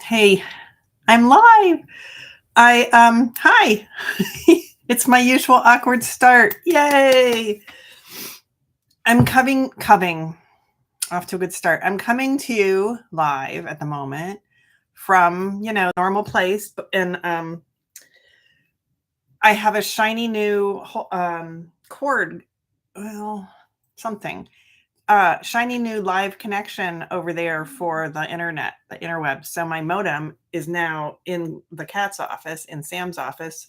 Hey, I'm live. Hi. It's my usual awkward start. Yay. I'm coming off to a good start. I'm coming to you live at the moment from, normal place, and I have a shiny new cord, well, something. Shiny new live connection over there for the internet, the interweb. So my modem is now in the cat's office, in Sam's office,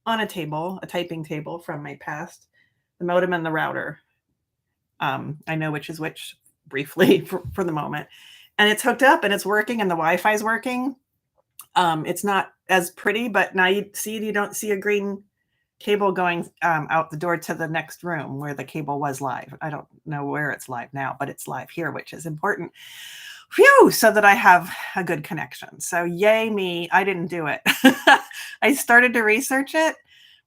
on a table, a typing table from my past. The modem and the router. I know which is which briefly for the moment. And it's hooked up and it's working and the Wi-Fi is working. It's not as pretty, but now you don't see a green cable going out the door to the next room where the cable was live. I don't know where it's live now, but it's live here, which is important. Phew, so that I have a good connection. So yay me, I didn't do it. I started to research it,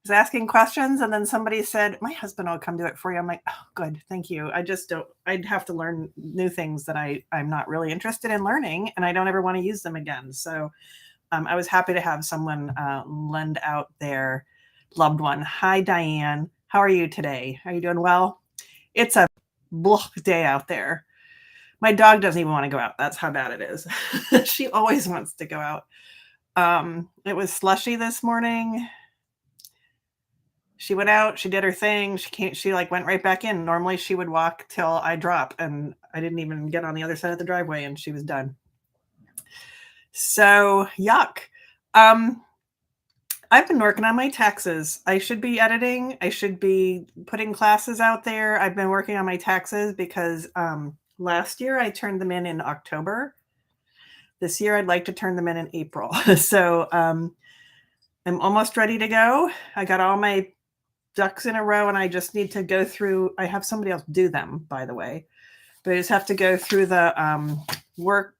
was asking questions, and then somebody said, my husband will come do it for you. I'm like, oh, good, thank you. I'd have to learn new things that I'm not really interested in learning, and I don't ever want to use them again. So I was happy to have someone lend out their loved one. Hi, Diane. How are you today? Are you doing well? It's a day out there. My dog doesn't even want to go out. That's how bad it is. She always wants to go out. It was slushy this morning. She went out, she did her thing. She went right back in. Normally she would walk till I drop, and I didn't even get on the other side of the driveway and she was done. So yuck. I've been working on my taxes. I should be editing. I should be putting classes out there. I've been working on my taxes because last year I turned them in October. This year I'd like to turn them in April. So I'm almost ready to go. I got all my ducks in a row and I just need to go through. I have somebody else do them, by the way. But I just have to go through the work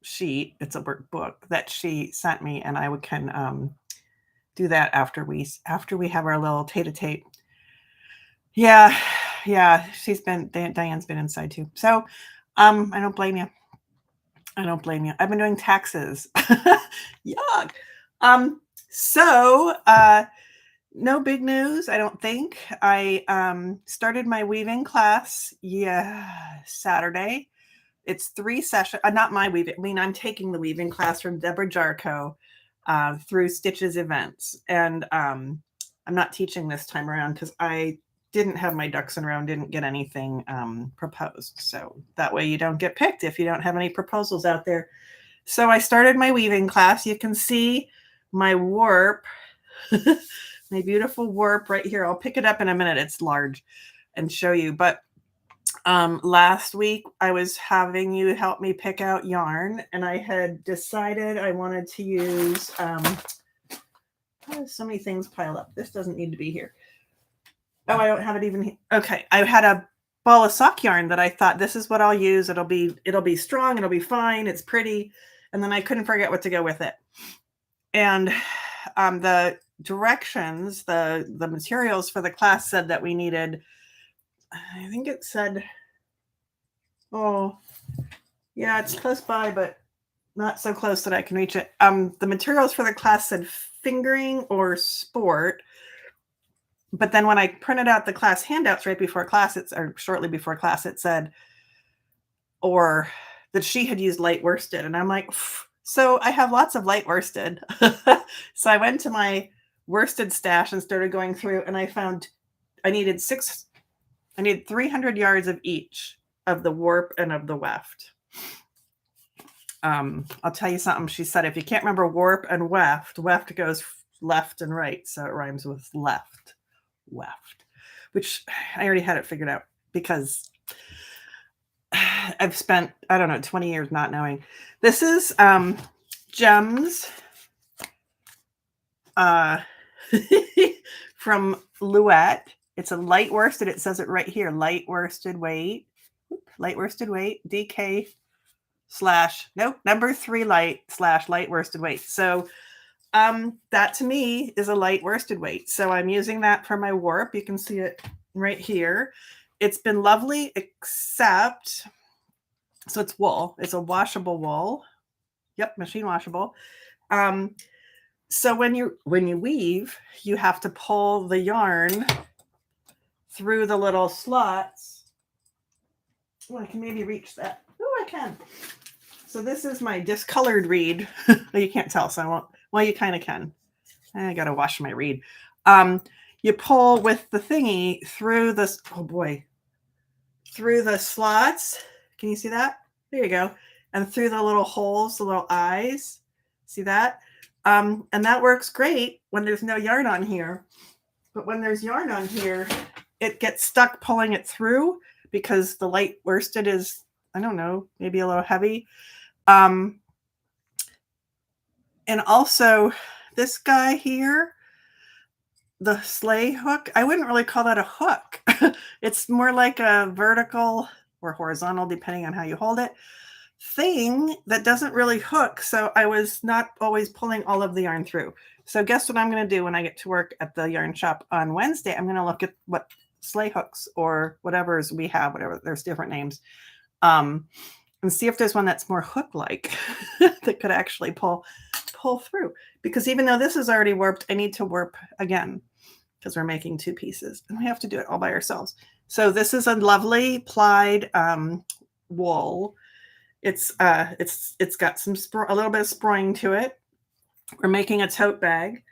sheet. It's a workbook that she sent me, and I can do that after we have our little tete-a-tete. Yeah. Diane's been inside too. So I don't blame you. I've been doing taxes. Yuck. So no big news, I don't think. I started my weaving class Saturday. It's 3 sessions. Not my weaving. I mean, I'm taking the weaving class from Deborah Jarko through Stitches Events. And I'm not teaching this time around because I didn't have my ducks in a row and didn't get anything proposed. So that way you don't get picked if you don't have any proposals out there. So I started my weaving class. You can see my warp, my beautiful warp right here. I'll pick it up in a minute. It's large and show you. But last week I was having you help me pick out yarn, and I had decided I wanted to use so many things piled up. This doesn't need to be here. Oh, I don't have it even here. Okay, I had a ball of sock yarn that I thought, this is what I'll use. It'll be strong, it'll be fine, it's pretty. And then I couldn't forget what to go with it. And the directions, the materials for the class said that we needed, I think it said, oh, yeah, it's close by, but not so close that I can reach it. The materials for the class said fingering or sport. But then when I printed out the class handouts right before class, or shortly before class, it said, or that she had used light worsted. And I'm like, so I have lots of light worsted. So I went to my worsted stash and started going through, and I found I needed 300 yards of each of the warp and of the weft. I'll tell you something. She said, if you can't remember warp and weft goes left and right. So it rhymes with weft, which I already had it figured out because I've spent, 20 years not knowing. This is Gems from Louette. It's a light worsted. It says it right here. Light worsted weight, DK number 3 light worsted weight. So that to me is a light worsted weight. So I'm using that for my warp. You can see it right here. It's been lovely, except, so it's wool. It's a washable wool. Yep, machine washable. So when you weave, you have to pull the yarn through the little slots. Oh, I can maybe reach that. Oh, I can. So this is my discolored reed. Well, you can't tell, so I won't. Well, you kind of can. I gotta wash my reed. You pull with the thingy through this. Oh boy, through the slots. Can you see that? There you go. And through the little holes, the little eyes. See that? And that works great when there's no yarn on here. But when there's yarn on here, it gets stuck pulling it through because the light worsted is, I don't know, maybe a little heavy. And also this guy here, the sleigh hook, I wouldn't really call that a hook. It's more like a vertical or horizontal, depending on how you hold it, thing that doesn't really hook. So I was not always pulling all of the yarn through. So guess what I'm going to do when I get to work at the yarn shop on Wednesday? I'm going to look at what sleigh hooks or whatever's we have, whatever, there's different names, and see if there's one that's more hook-like that could actually pull through. Because even though this is already warped, I need to warp again because we're making two pieces and we have to do it all by ourselves. So this is a lovely plied wool. It's got some a little bit of sproing to it. We're making a tote bag.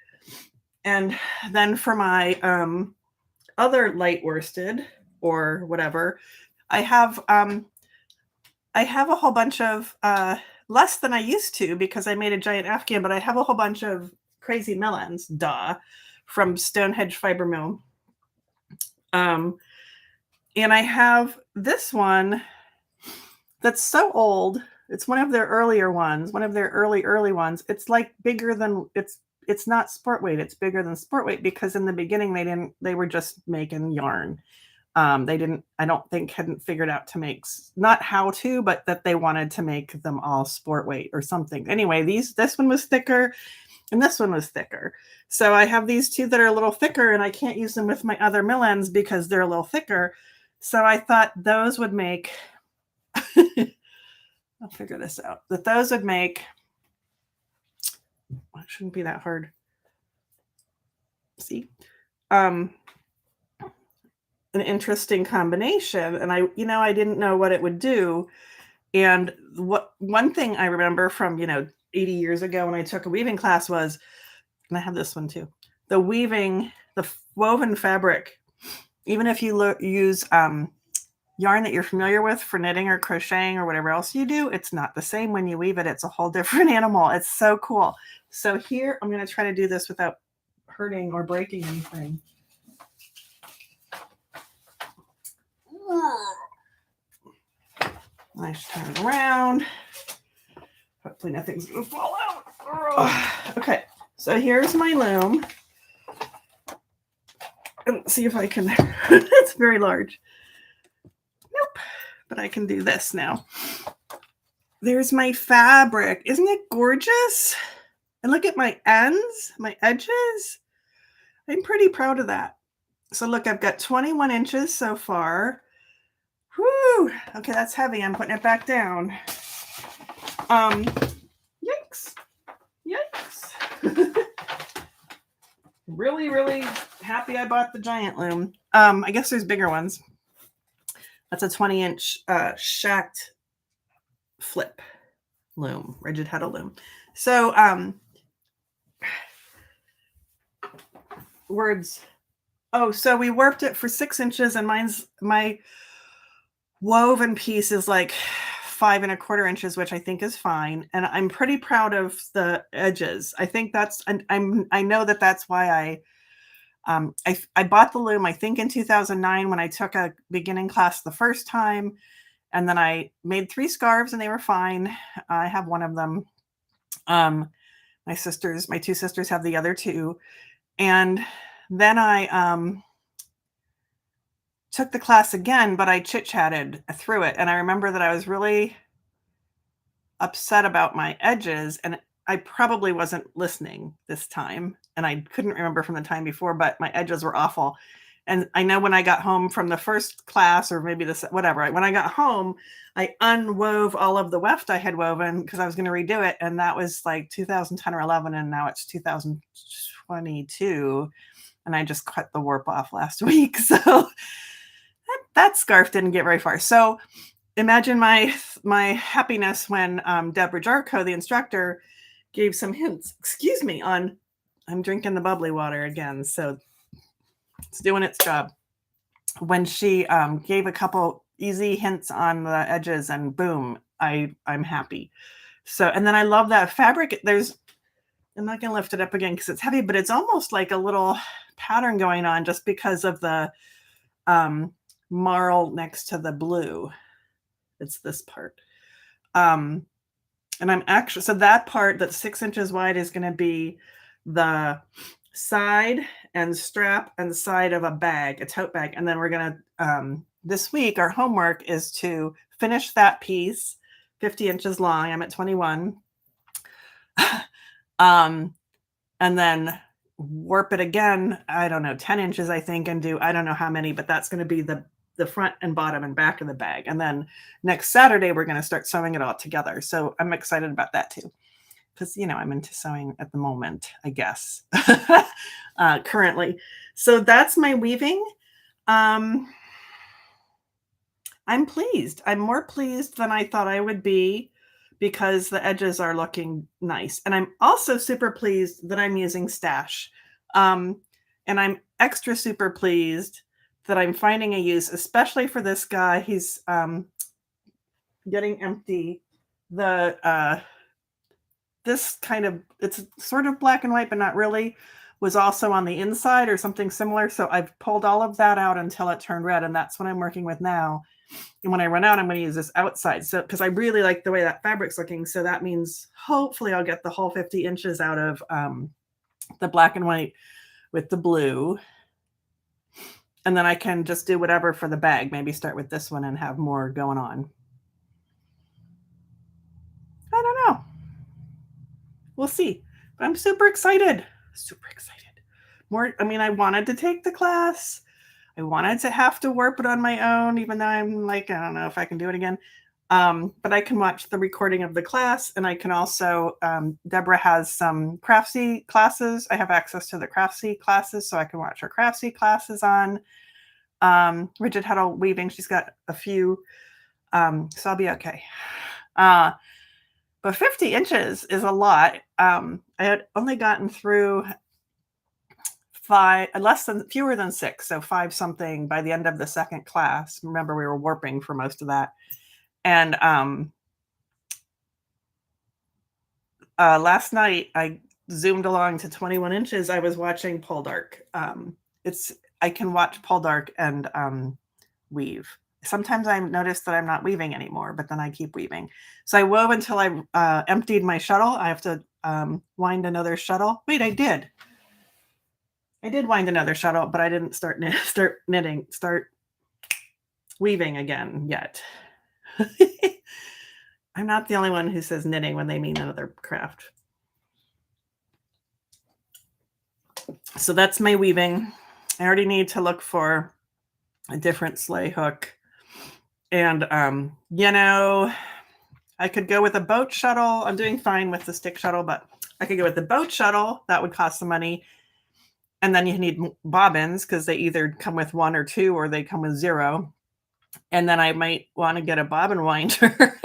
And then for my other light worsted or whatever, I have a whole bunch of less than I used to because I made a giant Afghan, but I have a whole bunch of crazy melons, from Stonehenge Fiber Mill. And I have this one that's so old. It's one of their earlier ones, one of their early ones. It's like bigger than it's not sport weight. It's bigger than sport weight because in the beginning they were just making yarn. They hadn't figured out to make, not how to, but that they wanted to make them all sport weight or something. Anyway, this one was thicker and this one was thicker. So I have these two that are a little thicker and I can't use them with my other mill ends because they're a little thicker. So I thought those would make, I'll figure this out, that those would make, well, it shouldn't be that hard. See? An interesting combination. And I didn't know what it would do. And one thing I remember from, 80 years ago when I took a weaving class was, and I have this one too, the woven fabric, even if you use yarn that you're familiar with for knitting or crocheting or whatever else you do, it's not the same when you weave it. It's a whole different animal. It's so cool. So here, I'm going to try to do this without hurting or breaking anything. I should turn it around. Hopefully nothing's going to fall out. Okay, so here's my loom. And see if I can, it's very large. Nope, but I can do this now. There's my fabric. Isn't it gorgeous? And look at my ends, my edges. I'm pretty proud of that. So look, I've got 21 inches so far. Whew. Okay, that's heavy. I'm putting it back down. Yikes. Really, really happy I bought the giant loom. I guess there's bigger ones. That's a 20-inch shacked flip loom, rigid heddle loom. So words. Oh, so we warped it for 6 inches, and my woven piece is like 5 1/4 inches, which I think is fine. And I'm pretty proud of the edges. I think I know that's why I bought the loom, I think in 2009 when I took a beginning class the first time. And then I made 3 scarves and they were fine. I have one of them. My two sisters have the other 2. And then I took the class again, but I chit-chatted through it. And I remember that I was really upset about my edges, and I probably wasn't listening this time. And I couldn't remember from the time before, but my edges were awful. And I know when I got home from the first class, or maybe this, whatever, when I got home, I unwove all of the weft I had woven because I was going to redo it. And that was like 2010 or 11. And now it's 2022. And I just cut the warp off last week. So that scarf didn't get very far. So imagine my happiness when Deborah Jarko, the instructor, gave some hints, on, I'm drinking the bubbly water again. So it's doing its job. When she gave a couple easy hints on the edges, and boom, I'm happy. So, and then I love that fabric. I'm not going to lift it up again because it's heavy, but it's almost like a little pattern going on just because of the marl next to the blue. It's this part. And I'm actually, so that part that's 6 inches wide is going to be the side and strap and side of a bag, a tote bag. And then we're going to, this week, our homework is to finish that piece, 50 inches long. I'm at 21. And then warp it again, I don't know, 10 inches, I think, and do, I don't know how many, but that's going to be the front and bottom and back of the bag. And then next Saturday, we're going to start sewing it all together. So I'm excited about that too. Because, I'm into sewing at the moment, I guess, currently. So that's my weaving. I'm pleased. I'm more pleased than I thought I would be because the edges are looking nice. And I'm also super pleased that I'm using stash. And I'm extra super pleased that I'm finding a use, especially for this guy. He's getting empty. This kind of, it's sort of black and white, but not really, was also on the inside or something similar. So I've pulled all of that out until it turned red. And that's what I'm working with now. And when I run out, I'm going to use this outside. So, because I really like the way that fabric's looking. So that means hopefully I'll get the whole 50 inches out of the black and white with the blue. And then I can just do whatever for the bag. Maybe start with this one and have more going on. I don't know. We'll see. But I'm super excited. Super excited. I wanted to take the class. I wanted to have to warp it on my own, even though I'm like, I don't know if I can do it again. But I can watch the recording of the class, and I can also, Deborah has some Craftsy classes. I have access to the Craftsy classes, so I can watch her Craftsy classes on rigid huddle weaving. She's got a few, so I'll be okay. But 50 inches is a lot. I had only gotten through fewer than 6, so 5 something by the end of the second class. Remember, we were warping for most of that. And last night I zoomed along to 21 inches. I was watching Poldark. I can watch Poldark and weave. Sometimes I notice that I'm not weaving anymore, but then I keep weaving. So I wove until I emptied my shuttle. I have to wind another shuttle. Wait, I did wind another shuttle, but I didn't start weaving again yet. I'm not the only one who says knitting when they mean another craft. So that's my weaving. I already need to look for a different sleigh hook. And, I could go with a boat shuttle. I'm doing fine with the stick shuttle, but I could go with the boat shuttle. That would cost some money. And then you need bobbins because they either come with 1 or 2 or they come with 0. And then I might want to get a bobbin winder.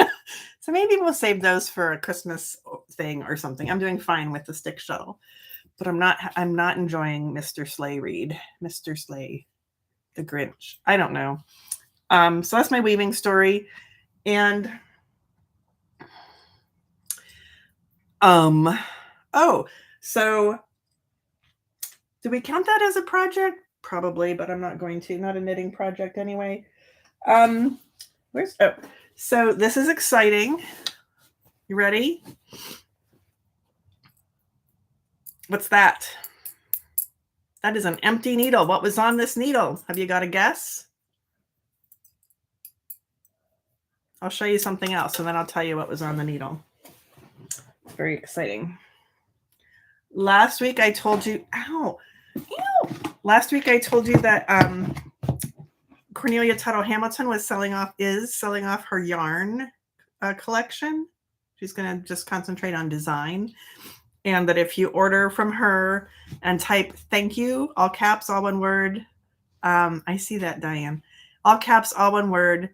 So maybe we'll save those for a Christmas thing or something. I'm doing fine with the stick shuttle, but I'm not enjoying Mr. Sleigh Reed, Mr. Sleigh, the Grinch. I don't know. So that's my weaving story. And so do we count that as a project? Probably, but I'm not going to. Not a knitting project anyway. So this is exciting. You ready? What's that? That is an empty needle. What was on this needle? Have you got a guess? I'll show you something else, and then I'll tell you what was on the needle. Very exciting. Last week I told you, ow, last week I told you that Cornelia Tuttle Hamilton is selling off her yarn collection. She's going to just concentrate on design. And that if you order from her and type thank you, all caps, all one word. I see that, Diane. All caps, all one word,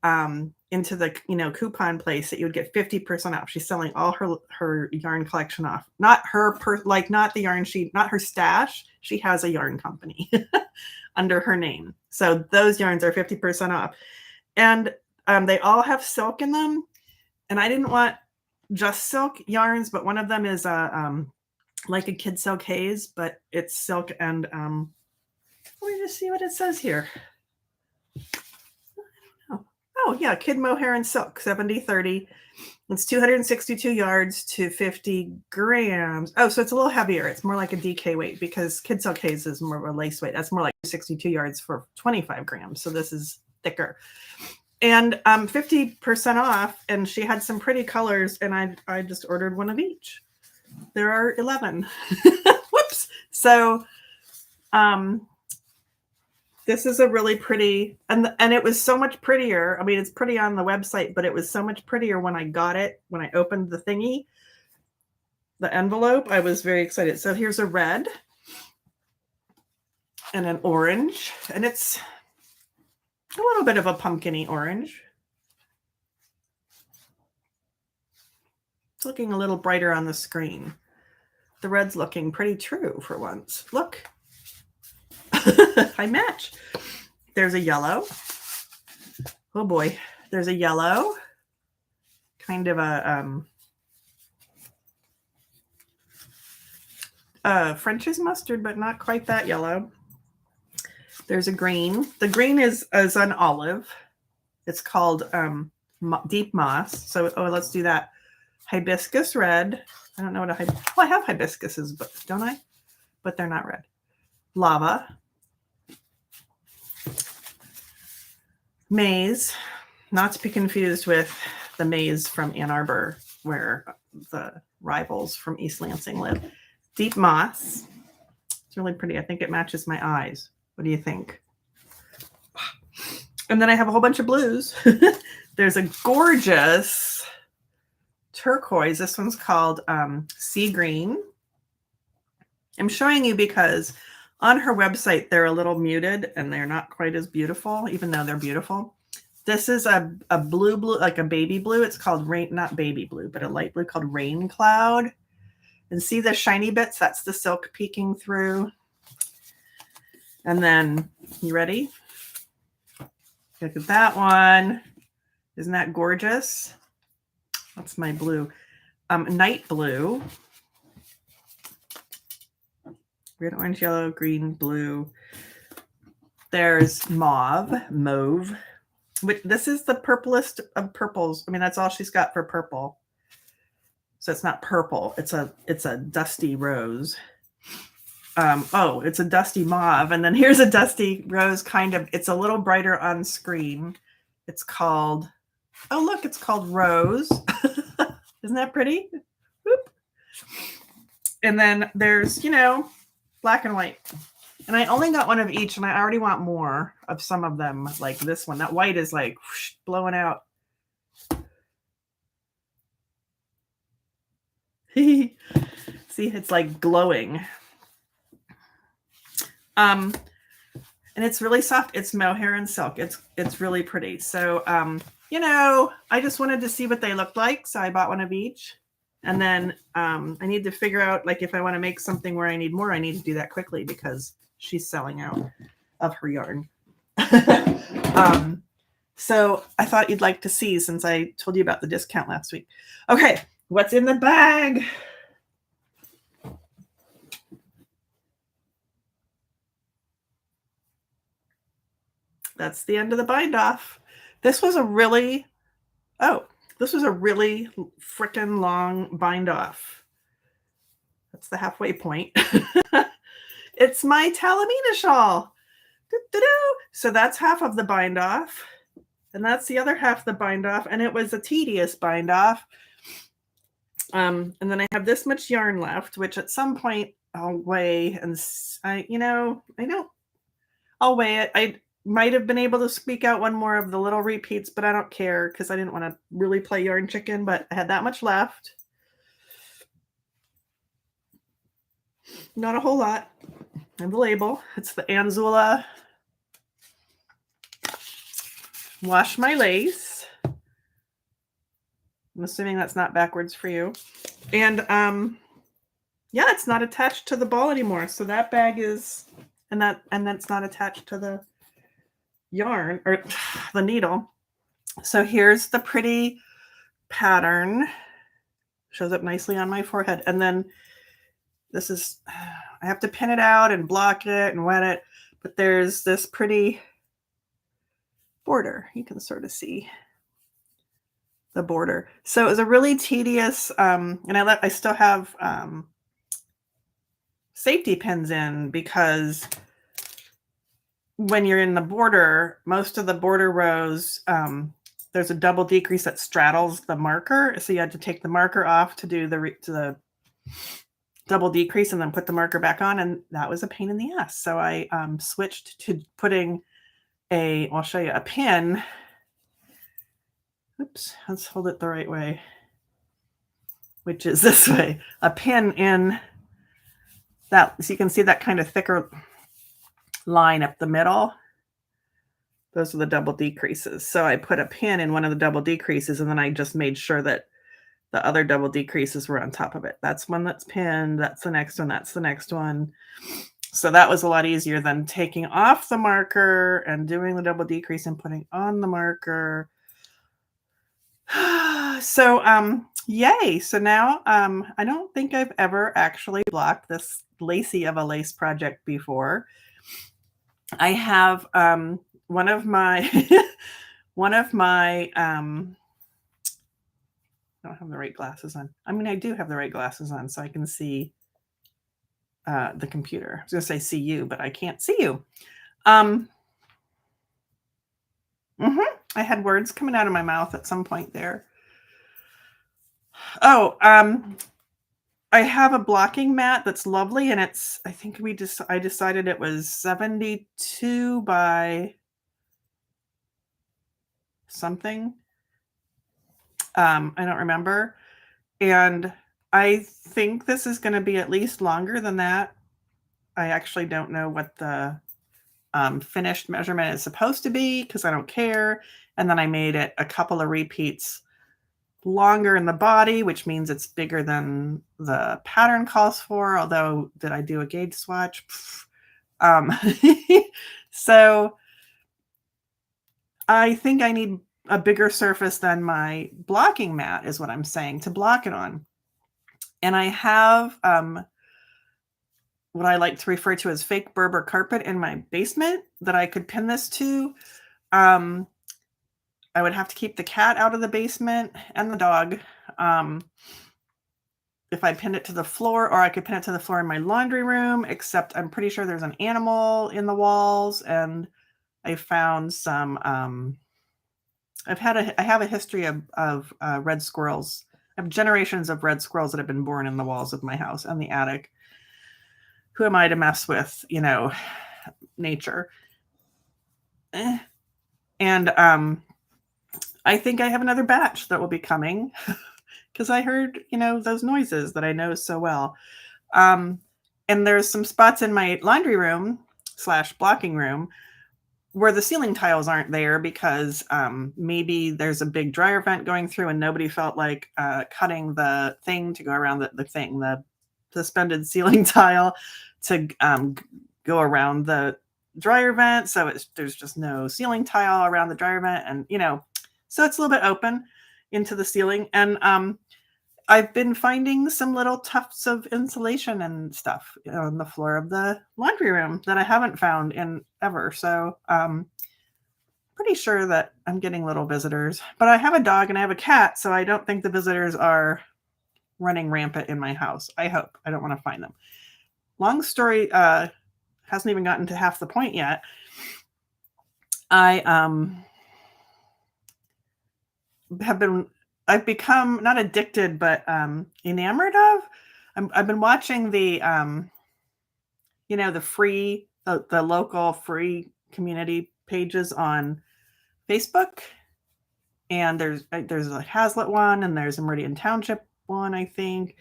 into the coupon place, that you would get 50% off. She's selling all her yarn collection off. Not her not the yarn not her stash. She has a yarn company under her name. So those yarns are 50% off. And they all have silk in them. And I didn't want just silk yarns, but one of them is like a kid silk haze, but it's silk. And let me just see what it says here. Oh yeah, kid mohair and silk, 70/30. It's 262 yards to 50 grams. Oh, so it's a little heavier. It's more like a DK weight, because kid silk haze is more of a lace weight. That's more like 62 yards for 25 grams. So this is thicker. And 50% off, and she had some pretty colors, and I just ordered one of each. There are 11. Whoops. So this is a really pretty, and it was so much prettier. I mean, it's pretty on the website, but it was so much prettier when I got it, when I opened the thingy, the envelope. I was very excited. So here's a red and an orange, and it's a little bit of a pumpkin-y orange. It's looking a little brighter on the screen. The red's looking pretty true for once. Look. I match. There's a yellow. Oh boy. There's a yellow. Kind of a French's mustard, but not quite that yellow. There's a green. The green is an olive. It's called deep moss. So, let's do that. Hibiscus red. I don't know what I have hibiscuses, but don't I? But they're not red. Lava. Maize, not to be confused with the maize from Ann Arbor, where the rivals from East Lansing live. Deep moss. It's really pretty. I think it matches my eyes. What do you think? And then I have a whole bunch of blues. There's a gorgeous turquoise. This one's called Sea Green. I'm showing you because on her website, they're a little muted and they're not quite as beautiful, even though they're beautiful. This is a blue, like a baby blue. It's called not baby blue, but a light blue called Rain Cloud. And see the shiny bits? That's the silk peeking through. And then, you ready? Look at that one. Isn't that gorgeous? That's my blue. Night blue. Red, orange, yellow, green, blue. There's mauve. This is the purplest of purples. I mean, that's all she's got for purple. So it's not purple. It's a dusty rose. It's a dusty mauve. And then here's a dusty rose kind of. It's a little brighter on screen. It's called, it's called Rose. Isn't that pretty? Whoop. And then there's, black and white. And I only got one of each, and I already want more of some of them, like this one. That white is like whoosh, blowing out. See, it's like glowing. And it's really soft. It's mohair and silk. It's really pretty. So, I just wanted to see what they looked like. So I bought one of each. And then I need to figure out, like, if I want to make something where I need more, I need to do that quickly because she's selling out of her yarn. So I thought you'd like to see, since I told you about the discount last week. Okay, what's in the bag? That's the end of the bind off. This was a really freaking long bind off. That's the halfway point. It's my Talamina shawl. So that's half of the bind off. And that's the other half of the bind off. And it was a tedious bind off. And then I have this much yarn left, which at some point I'll weigh and I'll weigh it. I might have been able to squeak out one more of the little repeats, but I don't care because I didn't want to really play yarn chicken, but I had that much left. Not a whole lot. And the label, it's the Anzula Wash My Lace. I'm assuming that's not backwards for you. And yeah, it's not attached to the ball anymore. So that bag is, and that's not attached to the yarn or the needle. So here's the pretty pattern. Shows up nicely on my forehead. And then this is, I have to pin it out and block it and wet it. But there's this pretty border. You can sort of see the border. So it was a really tedious, and I still have safety pins in because when you're in the border, most of the border rows, there's a double decrease that straddles the marker. So you had to take the marker off to do the double decrease and then put the marker back on. And that was a pain in the ass. So I switched to putting I'll show you a pin. Oops, let's hold it the right way, which is this way. A pin in that, so you can see that kind of thicker line up the middle. Those are the double decreases. So I put a pin in one of the double decreases, and then I just made sure that the other double decreases were on top of it. That's one that's pinned. That's the next one. That's the next one. So that was a lot easier than taking off the marker and doing the double decrease and putting on the marker. So, yay. So now, I don't think I've ever actually blocked this lacy of a lace project before. I have, one of my, I don't have the right glasses on. I mean, I do have the right glasses on, so I can see the computer. I was going to say see you, but I can't see you. I had words coming out of my mouth at some point there. Oh, I have a blocking mat that's lovely, and it's, I think I decided it was 72 by something. I don't remember. And I think this is going to be at least longer than that. I actually don't know what the finished measurement is supposed to be because I don't care. And then I made it a couple of repeats longer in the body, which means it's bigger than the pattern calls for. Although, did I do a gauge swatch? So I think I need a bigger surface than my blocking mat is what I'm saying to block it on. And I have what I like to refer to as fake Berber carpet in my basement that I could pin this to. I would have to keep the cat out of the basement and the dog. If I pinned it to the floor, or I could pin it to the floor in my laundry room, except I'm pretty sure there's an animal in the walls, and I found some, I have a history of red squirrels. I have generations of red squirrels that have been born in the walls of my house and the attic. Who am I to mess with, nature? And I think I have another batch that will be coming because I heard, those noises that I know so well. And there's some spots in my laundry room / blocking room where the ceiling tiles aren't there because maybe there's a big dryer vent going through and nobody felt like cutting the thing to go around the suspended ceiling tile to go around the dryer vent. So there's just no ceiling tile around the dryer vent. And, so it's a little bit open into the ceiling. And I've been finding some little tufts of insulation and stuff on the floor of the laundry room that I haven't found in ever. So pretty sure that I'm getting little visitors, but I have a dog and I have a cat. So I don't think the visitors are running rampant in my house. I hope. I don't want to find them. Long story, hasn't even gotten to half the point yet. I've become not addicted, but enamored of. I've been watching the you know, the local free community pages on Facebook. And there's a Hazlitt one, and there's a Meridian Township one, I think.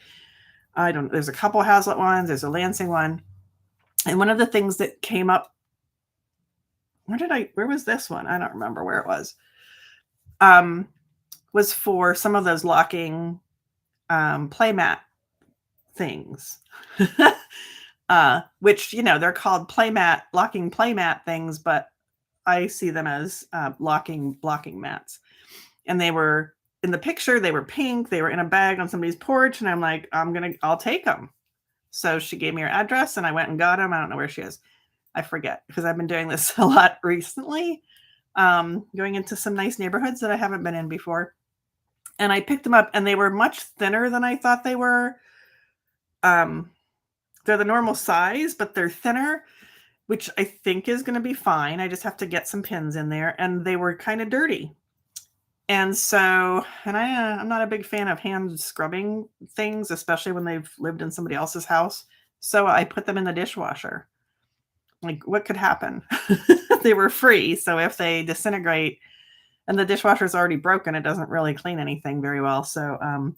There's a couple Hazlitt ones, there's a Lansing one. And one of the things that came up, where was this one? I don't remember where it was for some of those locking playmat things. Which, you know, they're called locking playmat things, but I see them as blocking mats. And they were in the picture, they were pink, they were in a bag on somebody's porch, and I'm like, I'll take them. So she gave me her address, and I went and got them. I don't know where she is. I forget, because I've been doing this a lot recently, going into some nice neighborhoods that I haven't been in before. And I picked them up, and they were much thinner than I thought they were. They're the normal size, but they're thinner, which I think is going to be fine. I just have to get some pins in there, and they were kind of dirty. And so, I'm not a big fan of hand scrubbing things, especially when they've lived in somebody else's house. So I put them in the dishwasher. Like, what could happen? They were free. So if they disintegrate and the dishwasher is already broken, it doesn't really clean anything very well. So,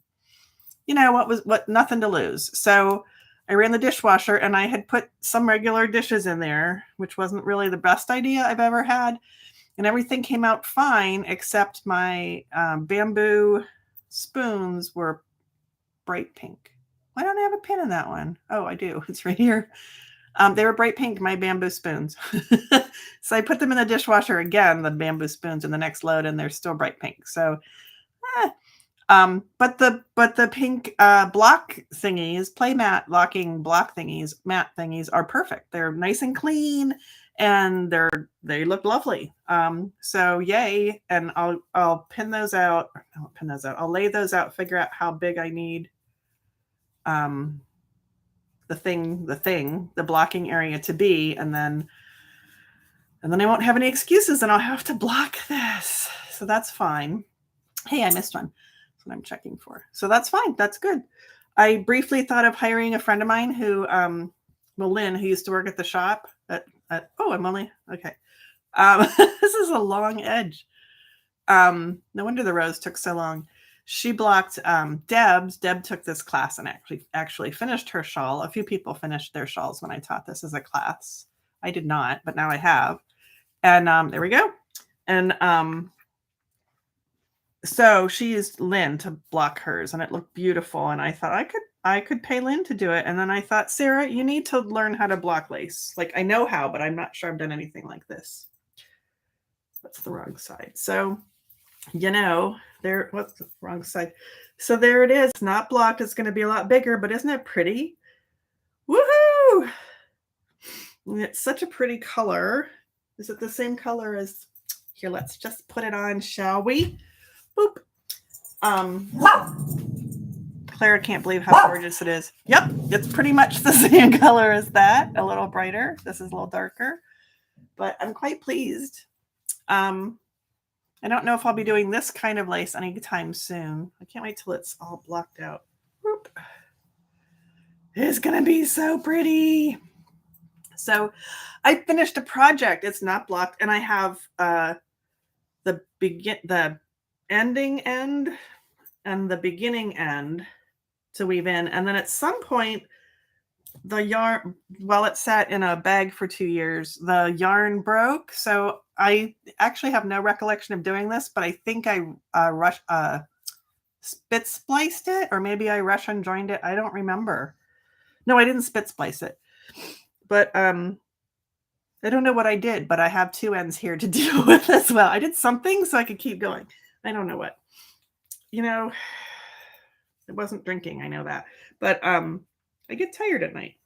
you know, nothing to lose. So I ran the dishwasher, and I had put some regular dishes in there, which wasn't really the best idea I've ever had. And everything came out fine, except my bamboo spoons were bright pink. Why don't I have a pin in that one? Oh, I do. It's right here. They were bright pink, my bamboo spoons. So I put them in the dishwasher again, the bamboo spoons, in the next load, and they're still bright pink. So, but the pink block thingies, playmat locking block thingies, mat thingies, are perfect. They're nice and clean, and they look lovely. So yay! And I'll pin those out. I'll lay those out. Figure out how big I need. The blocking area to be, and then I won't have any excuses, and I'll have to block this. So that's fine. Hey, I missed one. That's what I'm checking for. So that's fine. That's good. I briefly thought of hiring a friend of mine who, Lynn, who used to work at the shop. I'm only okay. This is a long edge. No wonder the rose took so long. She blocked Deb's. Deb took this class and actually finished her shawl. A few people finished their shawls when I taught this as a class. I did not, but now I have. And there we go. And so she used Lynn to block hers, and it looked beautiful. And I thought I could pay Lynn to do it. And then I thought, Sarah, you need to learn how to block lace. Like, I know how, but I'm not sure I've done anything like this. That's the wrong side. So, you know, what's the wrong side? So there it is. It's not blocked. It's going to be a lot bigger, but isn't it pretty? Woohoo! It's such a pretty color. Is it the same color as here? Let's just put it on, shall we? Boop. Clara can't believe how gorgeous it is. Yep, it's pretty much the same color as that. A little brighter. This is a little darker, but I'm quite pleased. I don't know if I'll be doing this kind of lace anytime soon. I can't wait till it's all blocked out. Whoop. It's going to be so pretty. So I finished a project. It's not blocked. And I have the ending end and the beginning end to weave in. And then at some point, the yarn, while it sat in a bag for 2 years, the yarn broke. So I actually have no recollection of doing this, but I think I spit spliced it, or maybe I Russian joined it. I don't remember. No, I didn't spit splice it. But I don't know what I did, but I have 2 ends here to deal with as well. I did something so I could keep going. I don't know what. You know, it wasn't drinking. I know that. But I get tired at night.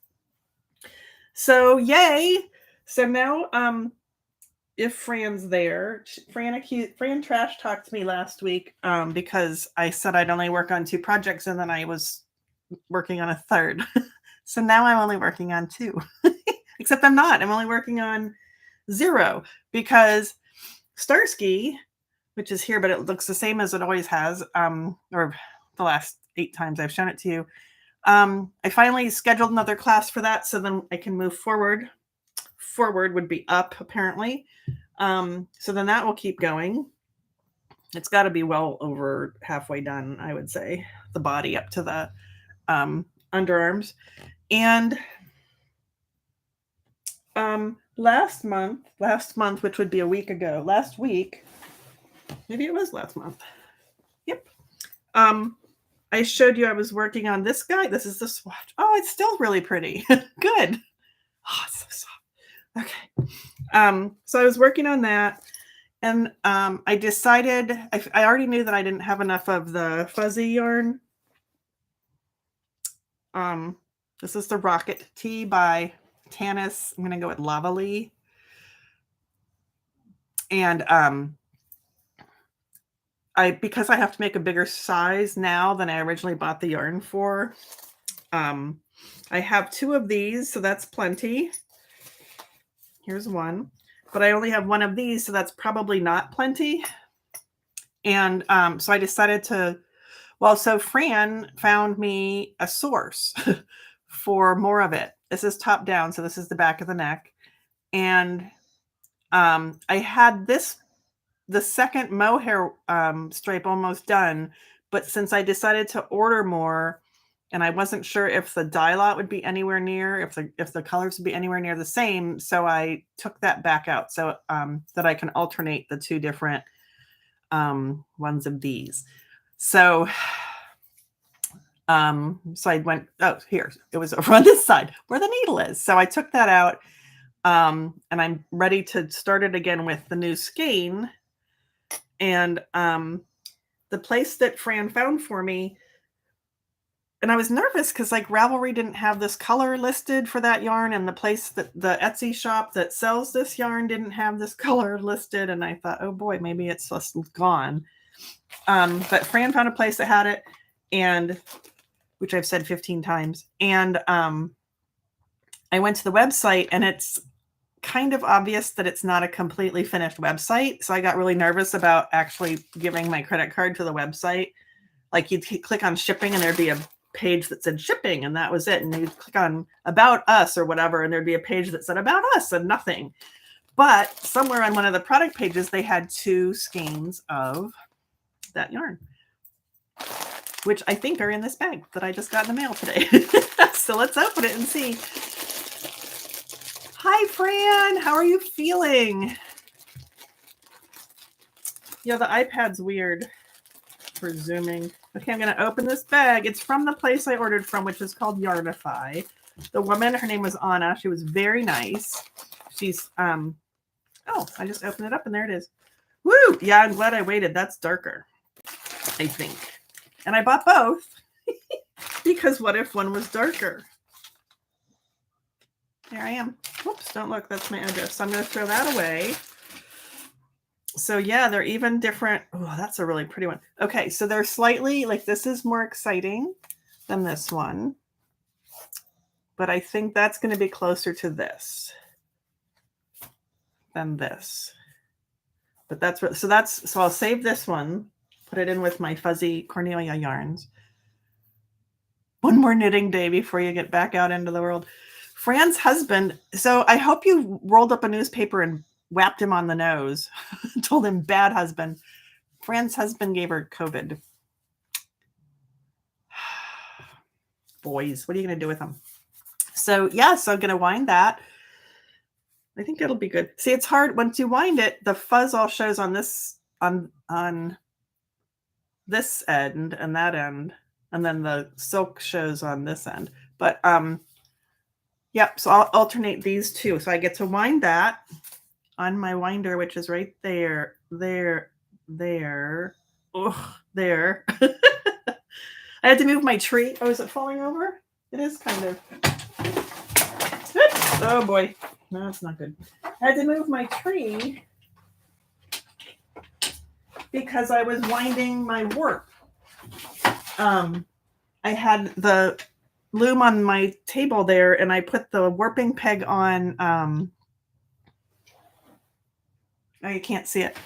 So yay. So now if Fran's there, Fran trash talked to me last week because I said I'd only work on 2 projects, and then I was working on a third. So now I'm only working on 2. Except I'm not. I'm only working on 0 because Starsky, which is here, but it looks the same as it always has, or the last 8 times I've shown it to you, I finally scheduled another class for that, so then I can move forward. Forward would be up, apparently. So then that will keep going. It's got to be well over halfway done, I would say, the body up to the underarms. And last month, which would be a week ago, last week, maybe it was last month. Yep. I showed you I was working on this guy. This is the swatch. Oh, it's still really pretty. Good. Oh, it's so soft. Okay. So I was working on that, and I decided I already knew that I didn't have enough of the fuzzy yarn. This is the Rocket Tea by Tanis. I'm gonna go with Lavally. And because I have to make a bigger size now than I originally bought the yarn for, I have 2 of these, so that's plenty. Here's one, but I only have 1 of these, so that's probably not plenty. And so I decided to, so Fran found me a source for more of it. This is top down, so this is the back of the neck. And I had the second mohair stripe almost done, but since I decided to order more, and I wasn't sure if the dye lot would be anywhere near, if the colors would be anywhere near the same, so I took that back out so that I can alternate the 2 different ones of these. So I went, here, it was over on this side where the needle is. So I took that out, and I'm ready to start it again with the new skein. And the place that Fran found for me, and I was nervous because like Ravelry didn't have this color listed for that yarn, and the place that the Etsy shop that sells this yarn didn't have this color listed, and I thought, oh boy, maybe it's just gone. But Fran found a place that had it, and which I've said 15 times, and I went to the website, and it's kind of obvious that it's not a completely finished website. So I got really nervous about actually giving my credit card to the website. Like you'd click on shipping and there'd be a page that said shipping and that was it. And you'd click on about us or whatever, and there'd be a page that said about us and nothing. But somewhere on one of the product pages, they had 2 skeins of that yarn, which I think are in this bag that I just got in the mail today. So let's open it and see. Hi, Fran. How are you feeling? Yeah, the iPad's weird for zooming. Okay, I'm going to open this bag. It's from the place I ordered from, which is called Yarnify. The woman, her name was Anna. She was very nice. She's, oh, I just opened it up and there it is. Woo! Yeah, I'm glad I waited. That's darker, I think. And I bought both because what if one was darker? There I am. Whoops, don't look. That's my address. So I'm going to throw that away. So yeah, they're even different. Oh, that's a really pretty one. Okay, so they're slightly, like this is more exciting than this one. But I think that's going to be closer to this than this. But that's what, so I'll save this one, put it in with my fuzzy Cornelia yarns. One more knitting day before you get back out into the world. Fran's husband, so I hope you rolled up a newspaper and whapped him on the nose, told him bad husband. Fran's husband gave her COVID. Boys, what are you going to do with them? So yeah, so I'm going to wind that. I think it'll be good. See, it's hard once you wind it, the fuzz all shows on this, on this end and that end, and then the silk shows on this end. But yep, so I'll alternate these 2. So I get to wind that on my winder, which is right there, there. Oh, there. I had to move my tree. Oh, is it falling over? It is kind of. Oops. Oh boy. No, it's not good. I had to move my tree because I was winding my warp. I had the loom on my table there, and I put the warping peg on. Oh, you can't see it.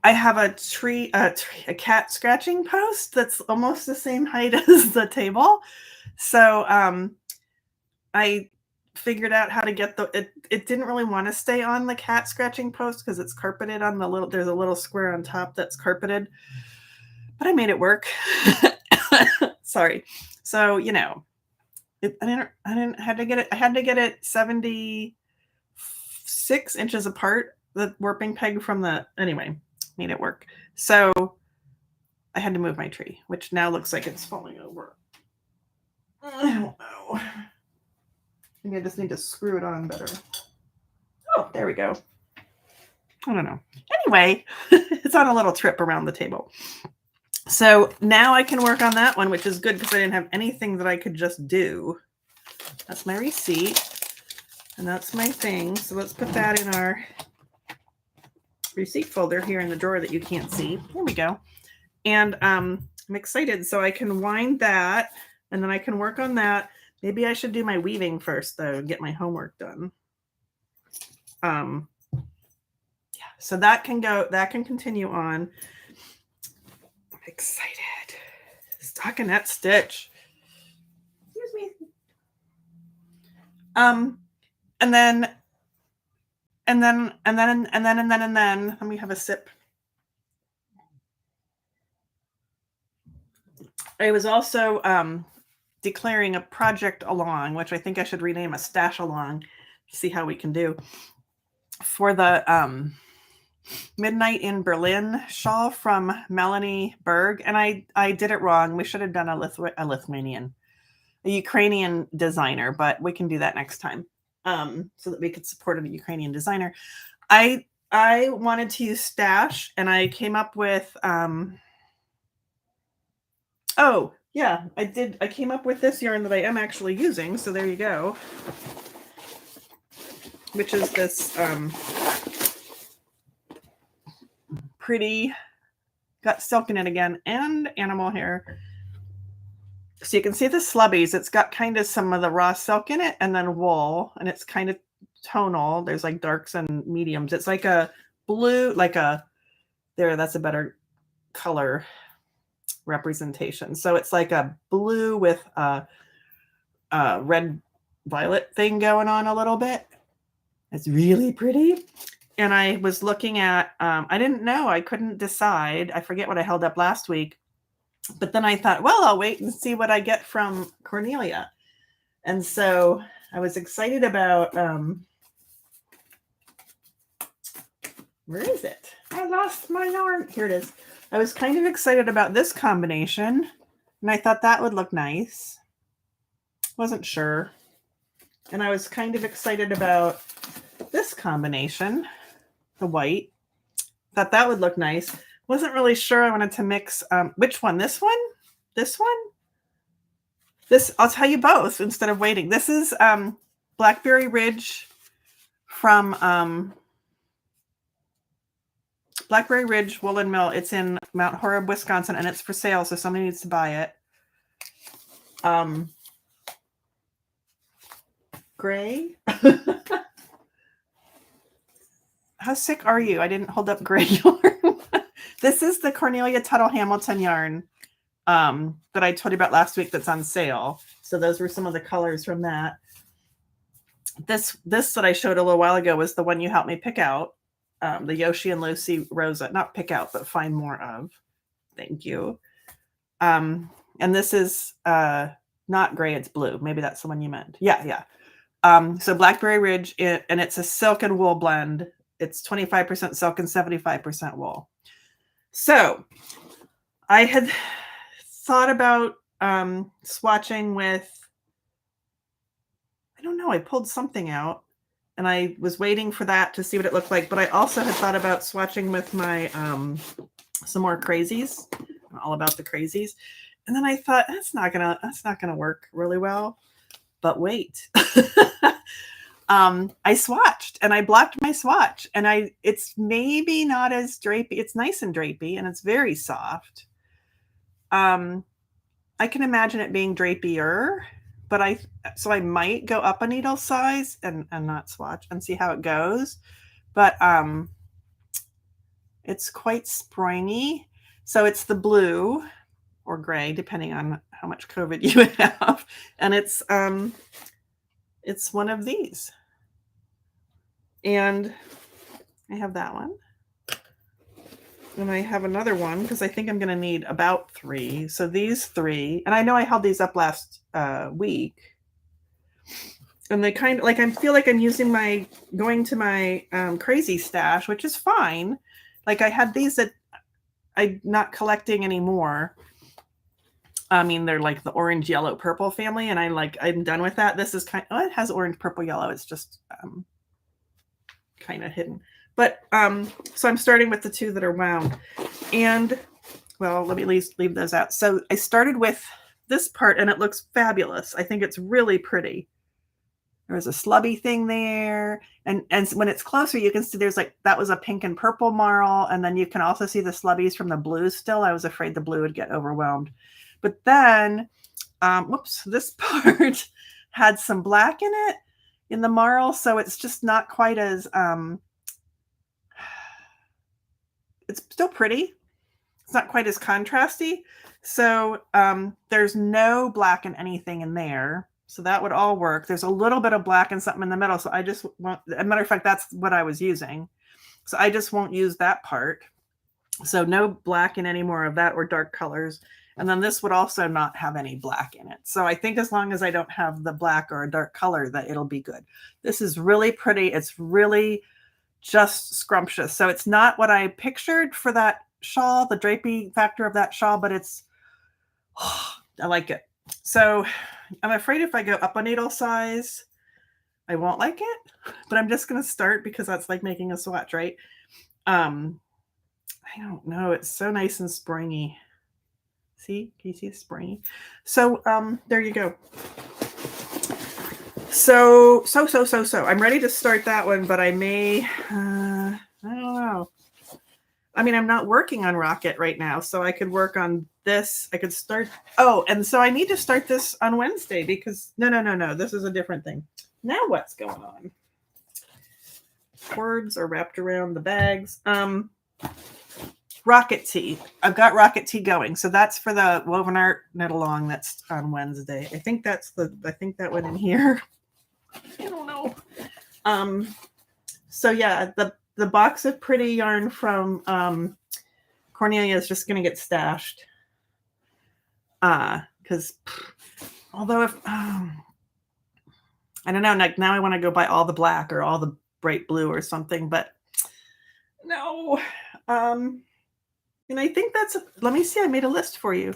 I have a cat scratching post that's almost the same height as the table. So I figured out how to get it didn't really want to stay on the cat scratching post because it's carpeted on there's a little square on top that's carpeted, but I made it work. Sorry. So, I had to get it 76 inches apart, the warping peg anyway, made it work. So I had to move my tree, which now looks like it's falling over. I don't know. Maybe I just need to screw it on better. Oh, there we go. I don't know. Anyway, it's on a little trip around the table. So now I can work on that one, which is good because I didn't have anything that I could just do. That's my receipt. And that's my thing. So let's put that in our receipt folder here in the drawer that you can't see. There we go. And I'm excited. So I can wind that and then I can work on that. Maybe I should do my weaving first, though, and get my homework done. Yeah, so that can continue on. I'm excited. Stockinette stitch. Excuse me. And then let me have a sip. I was also declaring a project along, which I think I should rename a stash along, see how we can do, for the Midnight in Berlin shawl from Melanie Berg. And I did it wrong. We should have done a Ukrainian designer, but we can do that next time, so that we could support a Ukrainian designer. I wanted to use stash, and I came up with oh yeah, I did. I came up with this yarn that I am actually using. So there you go. Which is this pretty, got silk in it again, and animal hair. So you can see the slubbies. It's got kind of some of the raw silk in it and then wool, and it's kind of tonal. There's like darks and mediums. It's like a blue, that's a better color representation. So it's like a blue with a red violet thing going on a little bit. It's really pretty. And I was looking at, I didn't know, I couldn't decide. I forget what I held up last week. But then I thought, well, I'll wait and see what I get from Cornelia. And so I was excited about, where is it? I lost my yarn. Here it is. I was kind of excited about this combination, and I thought that would look nice. Wasn't sure. And I was kind of excited about this combination, the white. Thought that would look nice. Wasn't really sure I wanted to mix, which one? This one? This one? This, I'll tell you both instead of waiting. This is Blackberry Ridge from Blackberry Ridge Woolen Mill. It's in Mount Horeb, Wisconsin, and it's for sale, so somebody needs to buy it. Gray. How sick are you? I didn't hold up gray yarn. This is the Cornelia Tuttle Hamilton yarn that I told you about last week that's on sale. So those were some of the colors from that. This that I showed a little while ago was the one you helped me pick out. The Yoshi and Lucy Rosa, not pick out, but find more of. Thank you. And this is not gray, it's blue. Maybe that's the one you meant. Yeah. So Blackberry Ridge, and it's a silk and wool blend. It's 25% silk and 75% wool. So I had thought about swatching with, I don't know, I pulled something out. And I was waiting for that to see what it looked like. But I also had thought about swatching with my some more crazies. I'm all about the crazies. And then I thought that's not gonna work really well. But wait. I swatched and I blocked my swatch. And it's maybe not as drapey. It's nice and drapey and it's very soft. I can imagine it being drapier. But I might go up a needle size and not swatch and see how it goes. But it's quite springy. So it's the blue or gray, depending on how much COVID you have. And it's one of these. And I have that one. And I have another one because I think I'm going to need about 3. So these 3, and I know I held these up last week. And they kind of like, I feel like I'm going to my crazy stash, which is fine. Like I had these that I'm not collecting anymore. I mean, they're like the orange, yellow, purple family. And I'm done with that. This is it has orange, purple, yellow. It's just kind of hidden. But so I'm starting with the 2 that are wound. And well, let me leave those out. So I started with this part and it looks fabulous. I think it's really pretty. There's a slubby thing there. And when it's closer, you can see there's that was a pink and purple marl. And then you can also see the slubbies from the blues still. I was afraid the blue would get overwhelmed. But then, whoops, this part had some black in it, in the marl. So it's just not quite as, it's still pretty. It's not quite as contrasty. So there's no black in anything in there. So that would all work. There's a little bit of black and something in the middle. So I just want, as a matter of fact, that's what I was using. So I just won't use that part. So no black in any more of that or dark colors. And then this would also not have any black in it. So I think as long as I don't have the black or a dark color, that it'll be good. This is really pretty. It's really just scrumptious. So it's not what I pictured for that shawl, the drapey factor of that shawl, but it's, I like it. So I'm afraid if I go up a needle size, I won't like it, but I'm just going to start because that's like making a swatch, right? I don't know. It's so nice and springy. See, can you see it's springy? So there you go. So I'm ready to start that one, but I may, I don't know. I mean, I'm not working on Rocket right now, so I could work on this. I could start. Oh, and so I need to start this on Wednesday because no. This is a different thing. Now what's going on? Cords are wrapped around the bags. Rocket Tea. I've got Rocket Tea going. So that's for the Woven Art Knit Along. That's on Wednesday. I think that went in here. I don't know. So yeah, the box of pretty yarn from Cornelia is just going to get stashed. Because although if I don't know, like now I want to go buy all the black or all the bright blue or something, but no. And I think let me see, I made a list for you.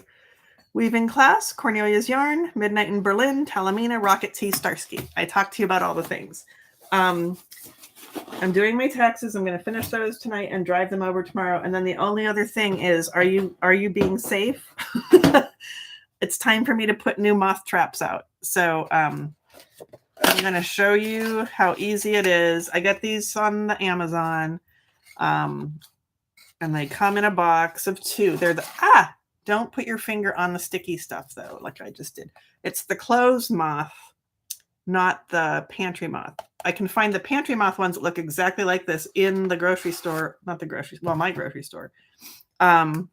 Weaving Class, Cornelia's Yarn, Midnight in Berlin, Talamina, Rocket Tea, Starsky. I talked to you about all the things. I'm doing my taxes. I'm going to finish those tonight and drive them over tomorrow. And then the only other thing is, are you being safe? It's time for me to put new moth traps out. So I'm going to show you how easy it is. I got these on the Amazon. And they come in a box of 2. They're don't put your finger on the sticky stuff though, like I just did. It's the clothes moth, not the pantry moth. I can find the pantry moth ones that look exactly like this in the grocery store, not the grocery, well, my grocery store. Yeah,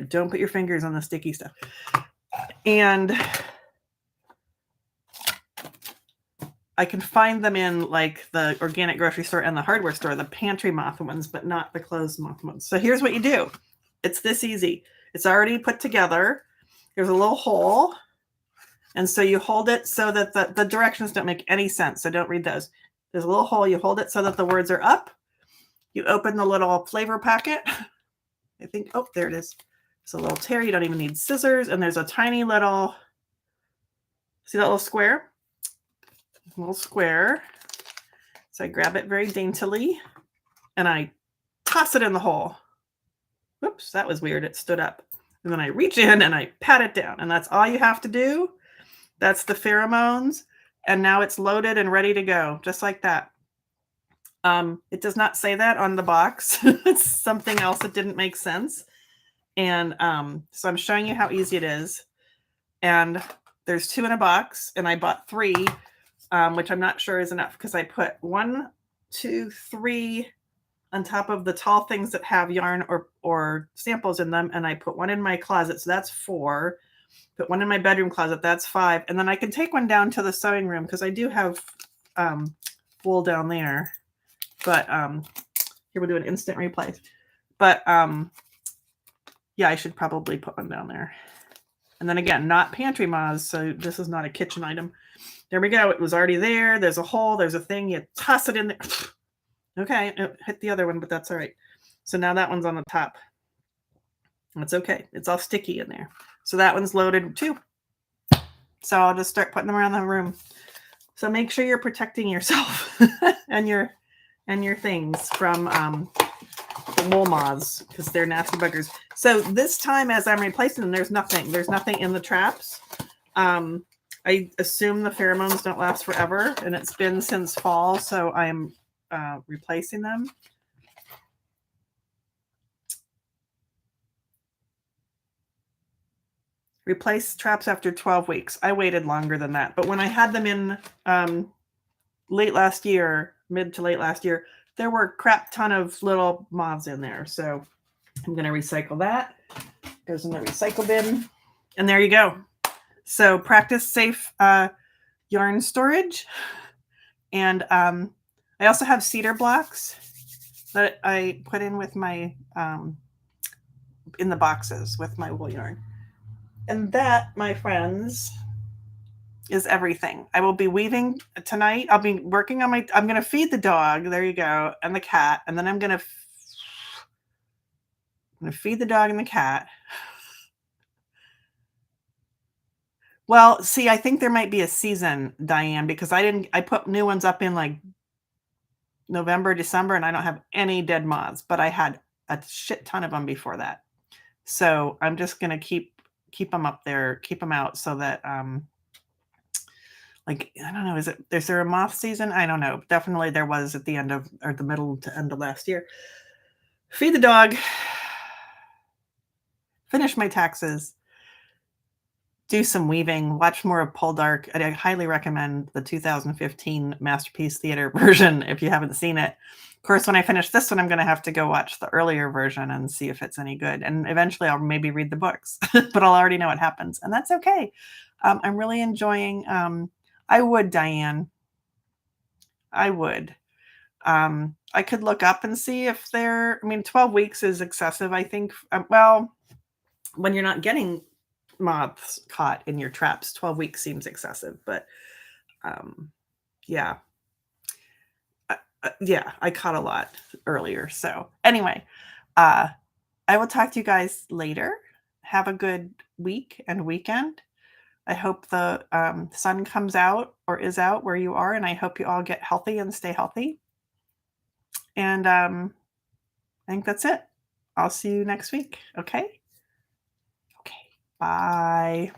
don't put your fingers on the sticky stuff. And I can find them in like the organic grocery store and the hardware store, the pantry moth ones, but not the clothes moth ones. So here's what you do. It's this easy. It's already put together. There's a little hole. And so you hold it so that the directions don't make any sense. So don't read those. There's a little hole. You hold it so that the words are up. You open the little flavor packet. I think, oh, there it is. It's a little tear. You don't even need scissors. And there's a tiny little, see that little square? Little square. So I grab it very daintily and I toss it in the hole. Whoops, that was weird. It stood up. And then I reach in and I pat it down. And that's all you have to do. That's the pheromones. And now it's loaded and ready to go, just like that. It does not say that on the box. It's something else that didn't make sense. And so I'm showing you how easy it is. And there's 2 in a box. And I bought 3. Which I'm not sure is enough because I put 1, 2, 3 on top of the tall things that have yarn or samples in them. And I put 1 in my closet. So that's 4. Put one in my bedroom closet. That's 5. And then I can take one down to the sewing room because I do have wool down there. But here we'll do an instant replace. But yeah, I should probably put one down there. And then again, not pantry moths, so this is not a kitchen item. There we go. It was already there. There's a hole. There's a thing. You toss it in there. Okay, it hit the other one, but that's all right. So now that one's on the top. It's okay. It's all sticky in there. So that one's loaded too. So I'll just start putting them around the room. So make sure you're protecting yourself and your things from the wool moths because they're nasty buggers. So this time as I'm replacing them, there's nothing in the traps. I assume the pheromones don't last forever, and it's been since fall, so I'm replacing them. Replace traps after 12 weeks. I waited longer than that, but when I had them in late last year, mid to late last year, there were a crap ton of little moths in there. So I'm going to recycle that. Goes in the recycle bin. And there you go. So practice safe yarn storage. And I also have cedar blocks that I put in with my, in the boxes with my wool yarn. And that, my friends, is everything. I will be weaving tonight. I'll be working on I'm going to feed the dog. There you go. And the cat. And then I'm going to feed the dog and the cat. Well, see, I think there might be a season, Diane, because I put new ones up in like November, December, and I don't have any dead moths, but I had a shit ton of them before that. So I'm just going to keep them up there, keep them out so that, like, I don't know, is there a moth season? I don't know. Definitely there was at the end of, or the middle to end of last year. Feed the dog, finish my taxes, do some weaving, watch more of Poldark. I highly recommend the 2015 Masterpiece Theater version if you haven't seen it. Of course, when I finish this one, I'm going to have to go watch the earlier version and see if it's any good. And eventually I'll maybe read the books, but I'll already know what happens. And that's okay. I'm really enjoying, I would, Diane. I would. I could look up and see if 12 weeks is excessive, I think. Well, when you're not getting moths caught in your traps, 12 weeks seems excessive, but yeah. Yeah, I caught a lot earlier. So anyway, I will talk to you guys later. Have a good week and weekend. I hope the sun comes out or is out where you are, and I hope you all get healthy and stay healthy. And I think that's it. I'll see you next week. Okay? Okay. Bye.